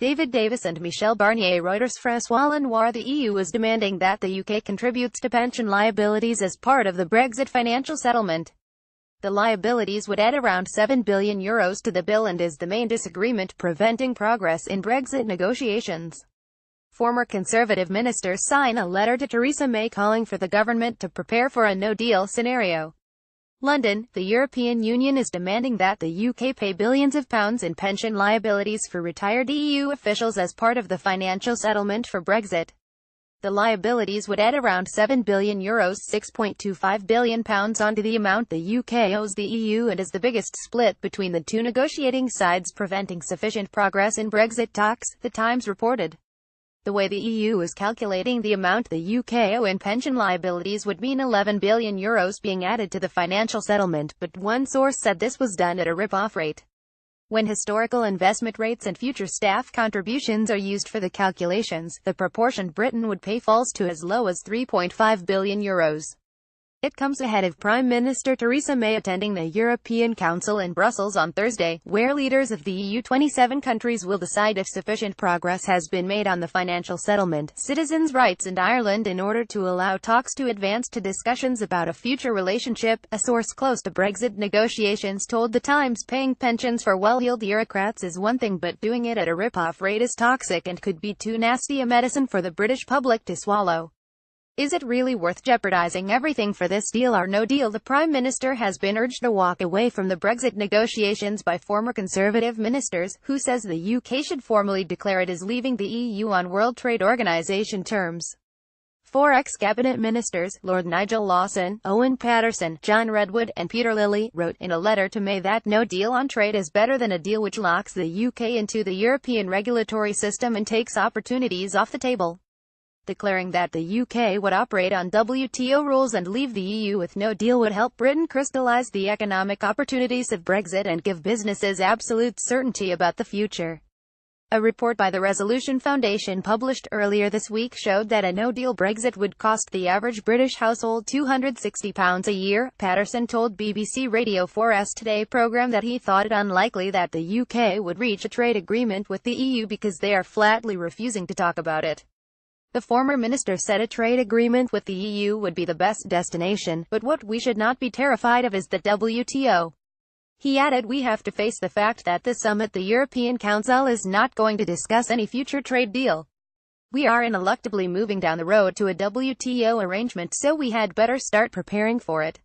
David Davis and Michel Barnier. ReutersFrancois. Lenoir. The EU is demanding that the UK contributes to pension liabilities as part of the Brexit financial settlement. The liabilities would add around €7 billion to the bill and is the main disagreement preventing progress in Brexit negotiations. Former Conservative ministers sign a letter to Theresa May calling for the government to prepare for a no-deal scenario. London. The European Union is demanding that the UK pay billions of pounds in pension liabilities for retired EU officials as part of the financial settlement for Brexit. The liabilities would add around €7 billion, £6.25 billion onto the amount the UK owes the EU and is the biggest split between the two negotiating sides, preventing sufficient progress in Brexit talks, The Times reported. The way the EU is calculating the amount the UK owe in pension liabilities would mean €11 billion being added to the financial settlement, but one source said this was done at a rip-off rate. When historical investment rates and future staff contributions are used for the calculations, the proportion Britain would pay falls to as low as €3.5 billion. It comes ahead of Prime Minister Theresa May attending the European Council in Brussels on Thursday, where leaders of the EU 27 countries will decide if sufficient progress has been made on the financial settlement, citizens' rights and Ireland in order to allow talks to advance to discussions about a future relationship. A source close to Brexit negotiations told The Times paying pensions for well-heeled bureaucrats is one thing, but doing it at a rip-off rate is toxic and could be too nasty a medicine for the British public to swallow. Is it really worth jeopardizing everything for this deal or no deal? The Prime Minister has been urged to walk away from the Brexit negotiations by former Conservative ministers, who says the UK should formally declare it is leaving the EU on World Trade Organization terms. Four ex-cabinet ministers, Lord Nigel Lawson, Owen Paterson, John Redwood, and Peter Lilly, wrote in a letter to May that no deal on trade is better than a deal which locks the UK into the European regulatory system and takes opportunities off the table. Declaring that the UK would operate on WTO rules and leave the EU with no deal would help Britain crystallize the economic opportunities of Brexit and give businesses absolute certainty about the future. A report by the Resolution Foundation published earlier this week showed that a no-deal Brexit would cost the average British household £260 a year. Paterson told BBC Radio 4's Today programme that he thought it unlikely that the UK would reach a trade agreement with the EU because they are flatly refusing to talk about it. The former minister said a trade agreement with the EU would be the best destination, but what we should not be terrified of is the WTO. He added, we have to face the fact that this summit, the European Council, is not going to discuss any future trade deal. We are ineluctably moving down the road to a WTO arrangement, so we had better start preparing for it.